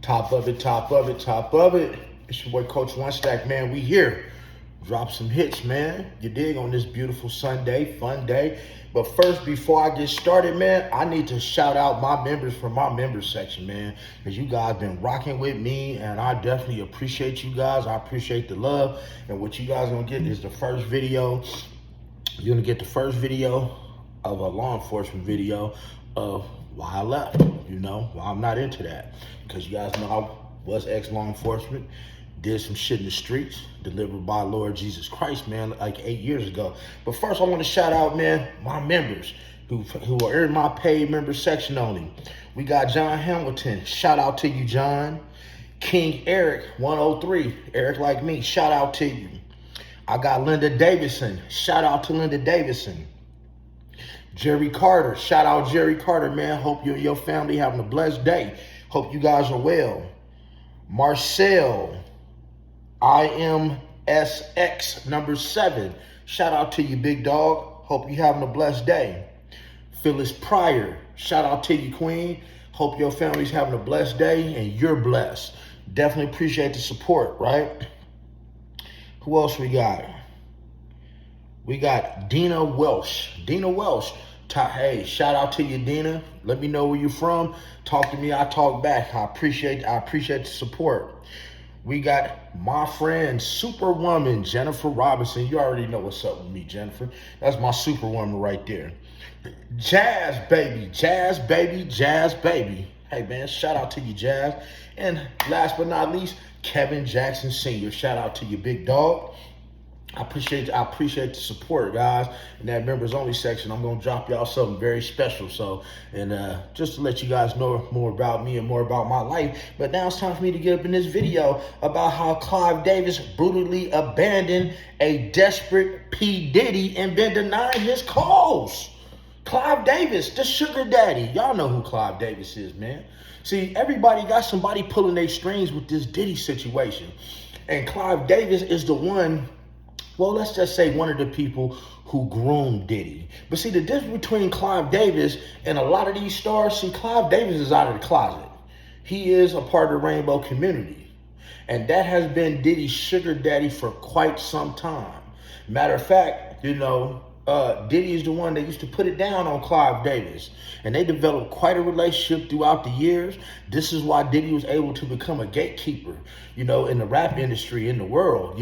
Top of it, top of it, top of it. It's your boy Coach One Stack, man. We here. Drop some hits, man. You dig, on this beautiful Sunday, fun day. But first, before I get started, man, I need to shout out my members from my members section, man. Because you guys been rocking with me, and I definitely appreciate you guys. I appreciate the love. And what you guys gonna get is the first video. You're gonna get the first video of a law enforcement video of why I left, why I'm not into that. Because you guys know I was ex-law enforcement, did some shit in the streets, delivered by Lord Jesus Christ, man, like 8 years ago. But first I want to shout out, man, my members who are in my paid member section only. We got John Hamilton, shout out to you, John. King Eric 103, Eric like me, shout out to you. I got Linda Davison, shout out to Linda Davison. Jerry Carter, shout out Jerry Carter, man. Hope you and your family having a blessed day. Hope you guys are well. Marcel, IMSX number 7. Shout out to you, big dog. Hope you having a blessed day. Phyllis Pryor, shout out to you, queen. Hope your family's having a blessed day and you're blessed. Definitely appreciate the support, right? Who else we got? We got Dina Welsh. Dina Welsh. Hey, shout out to you, Dina. Let me know where you're from. Talk to me, I talk back. I appreciate the support. We got my friend, Superwoman, Jennifer Robinson. You already know what's up with me, Jennifer. That's my Superwoman right there. Jazz baby, Jazz baby, Jazz baby. Hey, man, shout out to you, Jazz. And last but not least, Kevin Jackson Sr. Shout out to you, big dog. I appreciate the support, guys. In that members only section, I'm gonna drop y'all something very special. So, and just to let you guys know more about me and more about my life. But now it's time for me to get up in this video about how Clive Davis brutally abandoned a desperate P. Diddy and been denying his calls. Clive Davis, the sugar daddy. Y'all know who Clive Davis is, man. See, everybody got somebody pulling their strings with this Diddy situation. And Clive Davis is the one, well, let's just say one of the people who groomed Diddy. But see, the difference between Clive Davis and a lot of these stars, see, Clive Davis is out of the closet. He is a part of the rainbow community. And that has been Diddy's sugar daddy for quite some time. Matter of fact, Diddy is the one that used to put it down on Clive Davis. And they developed quite a relationship throughout the years. This is why Diddy was able to become a gatekeeper, in the rap industry, in the world.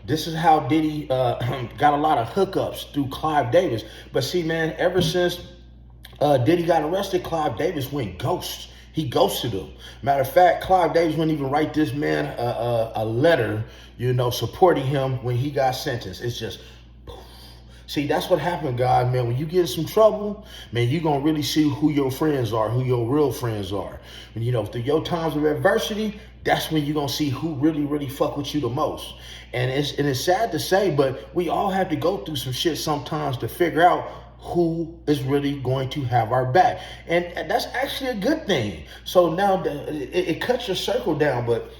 This is how Diddy got a lot of hookups through Clive Davis. But see, man, ever since Diddy got arrested, Clive Davis went ghost. He ghosted him. Matter of fact, Clive Davis wouldn't even write this man a letter, supporting him when he got sentenced. It's just, see, that's what happened, guys, man. When you get in some trouble, man, you're going to really see who your friends are, who your real friends are. And, through your times of adversity, that's when you're going to see who really, really fuck with you the most. And it's sad to say, but we all have to go through some shit sometimes to figure out who is really going to have our back. And that's actually a good thing. So now it cuts your circle down. But,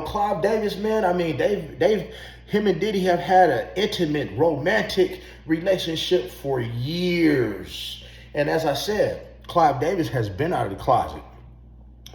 Clive Davis, man, I mean, him and Diddy have had an intimate, romantic relationship for years. And as I said, Clive Davis has been out of the closet.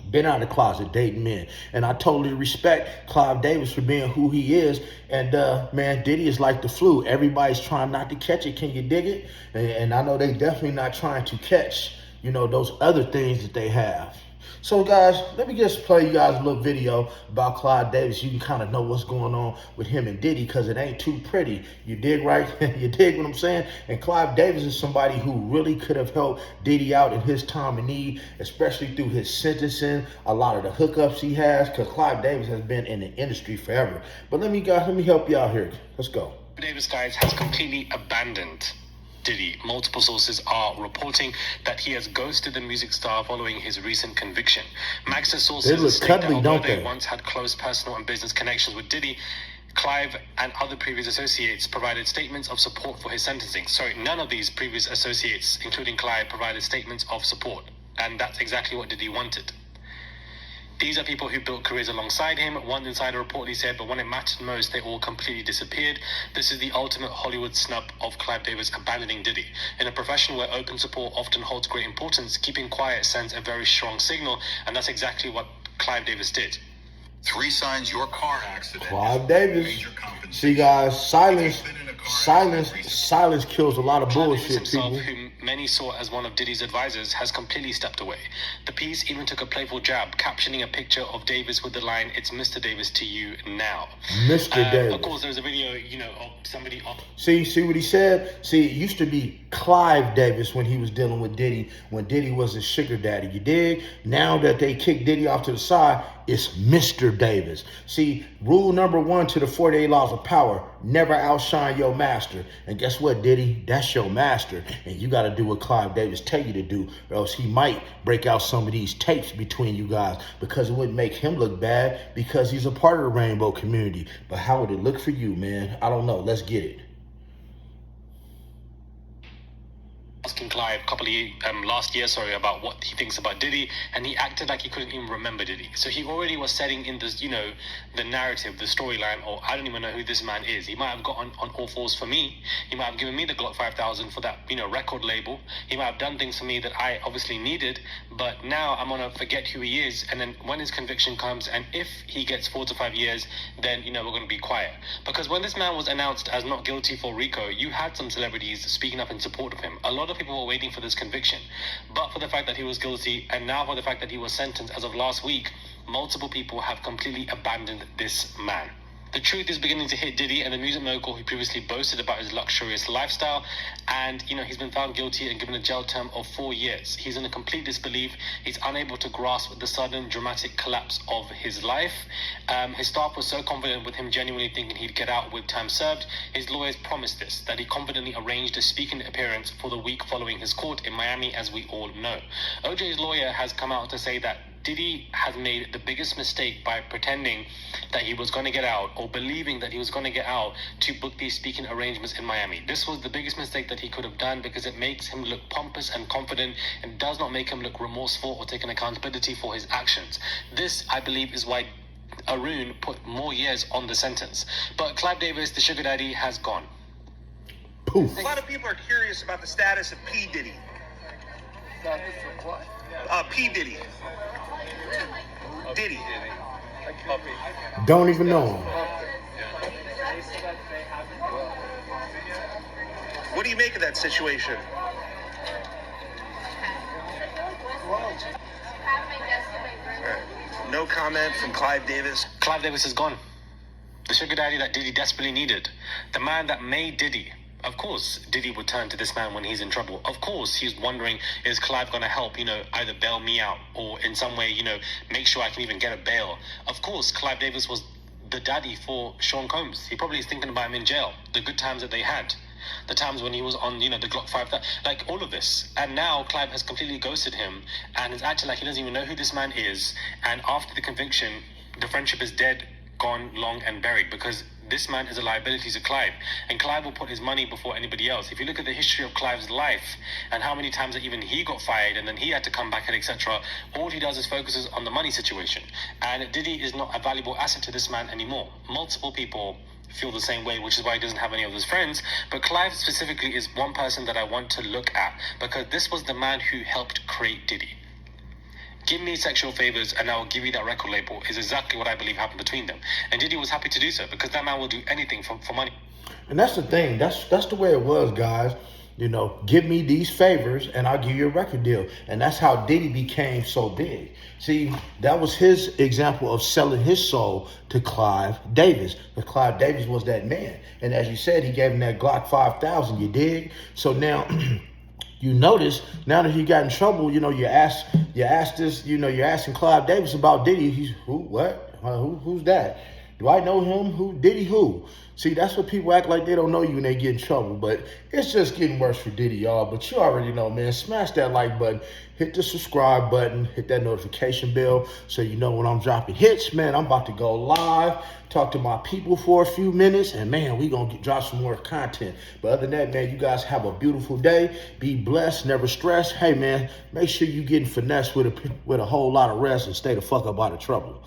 Dating men. And I totally respect Clive Davis for being who he is. And man, Diddy is like the flu. Everybody's trying not to catch it. Can you dig it? And I know they definitely not trying to catch, those other things that they have. So guys, let me just play you guys a little video about Clive Davis. You can kind of know what's going on with him and Diddy, because it ain't too pretty. You dig, right? You dig what I'm saying? And Clive Davis is somebody who really could have helped Diddy out in his time of need, especially through his sentencing, a lot of the hookups he has, because Clive Davis has been in the industry forever. But let me help you out here. Let's go. Davis, guys, has completely abandoned Diddy. Multiple sources are reporting that he has ghosted the music star following his recent conviction. Max's sources state that although they once had close personal and business connections with Diddy, Clive and other previous associates provided statements of support for his sentencing. Sorry, none of these previous associates, including Clive, provided statements of support. And that's exactly what Diddy wanted. These are people who built careers alongside him. One insider reportedly said, but when it mattered most, they all completely disappeared. This is the ultimate Hollywood snub of Clive Davis abandoning Diddy. In a profession where open support often holds great importance, keeping quiet sends a very strong signal, and that's exactly what Clive Davis did. 3 signs your car accident. Clive Davis. See, guys, silence kills a lot of bullshit, himself, people. whom many saw as one of Diddy's advisors, has completely stepped away. The piece even took a playful jab, captioning a picture of Davis with the line, "It's Mr. Davis to you now." Mr. Davis. Of course, there's a video, of somebody. See what he said? See, it used to be Clive Davis when he was dealing with Diddy, when Diddy was his sugar daddy, you dig? Now that they kicked Diddy off to the side, it's Mr. Davis. See, rule number 1 to the 48 laws of power, never outshine your master. And guess what, Diddy? That's your master. And you got to do what Clive Davis tell you to do, or else he might break out some of these tapes between you guys, because it wouldn't make him look bad because he's a part of the rainbow community. But how would it look for you, man? I don't know. Let's get it. Asking Clive last year, about what he thinks about Diddy, and he acted like he couldn't even remember Diddy. So he already was setting in this, the narrative, the storyline, or I don't even know who this man is. He might have got on all fours for me. He might have given me the Glock 5000 for that, record label. He might have done things for me that I obviously needed, but now I'm gonna forget who he is. And then when his conviction comes, and if he gets 4 to 5 years, then we're gonna be quiet. Because when this man was announced as not guilty for RICO, you had some celebrities speaking up in support of him. A lot of people were waiting for this conviction, but for the fact that he was guilty, and now for the fact that he was sentenced as of last week, multiple people have completely abandoned this man. The truth is beginning to hit Diddy and the music mogul who previously boasted about his luxurious lifestyle, and he's been found guilty and given a jail term of 4 years. He's in a complete disbelief. He's unable to grasp the sudden dramatic collapse of his life. His staff was so confident with him genuinely thinking he'd get out with time served. His lawyers promised this, that he confidently arranged a speaking appearance for the week following his court in Miami, as we all know. OJ's lawyer has come out to say that Diddy has made the biggest mistake by pretending that he was going to get out, or believing that he was going to get out, to book these speaking arrangements in Miami. This was the biggest mistake that he could have done, because it makes him look pompous and confident and does not make him look remorseful or taking accountability for his actions. This, I believe, is why Arun put more years on the sentence. But Clive Davis, the sugar daddy, has gone. Poof. A lot of people are curious about the status of P. Diddy. P. Diddy. Diddy. Don't even know him. What do you make of that situation? No comment from Clive Davis. Clive Davis is gone. The sugar daddy that Diddy desperately needed. The man that made Diddy. Of course, Diddy would turn to this man when he's in trouble. Of course, he's wondering, is Clive going to help, either bail me out or in some way, make sure I can even get a bail. Of course, Clive Davis was the daddy for Sean Combs. He probably is thinking about him in jail, the good times that they had, the times when he was on, the Glock 5, like all of this. And now Clive has completely ghosted him and is acting like he doesn't even know who this man is. And after the conviction, the friendship is dead, gone, long and buried, because this man is a liability to Clive, and Clive will put his money before anybody else. If you look at the history of Clive's life and how many times that even he got fired and then he had to come back and etc., all he does is focuses on the money situation. And Diddy is not a valuable asset to this man anymore. Multiple people feel the same way, which is why he doesn't have any of his friends. But Clive specifically is one person that I want to look at, because this was the man who helped create Diddy. Give me sexual favors and I'll give you that record label, is exactly what I believe happened between them. And Diddy was happy to do so, because that man will do anything for money. And that's the thing. That's the way it was, guys. Give me these favors and I'll give you a record deal. And that's how Diddy became so big. See, that was his example of selling his soul to Clive Davis. But Clive Davis was that man. And as you said, he gave him that Glock 5000, you dig? So now... You notice now that he got in trouble, you ask this, you're asking Clive Davis about Diddy. He's who? What? Who's that? Do I know him? Who? Diddy who? See, that's what people act like they don't know you when they get in trouble. But it's just getting worse for Diddy, y'all. But you already know, man. Smash that like button. Hit the subscribe button. Hit that notification bell so you know when I'm dropping hits. Man, I'm about to go live. Talk to my people for a few minutes. And, man, we going to drop some more content. But other than that, man, you guys have a beautiful day. Be blessed. Never stress. Hey, man, make sure you getting finessed with a whole lot of rest and stay the fuck up out of trouble.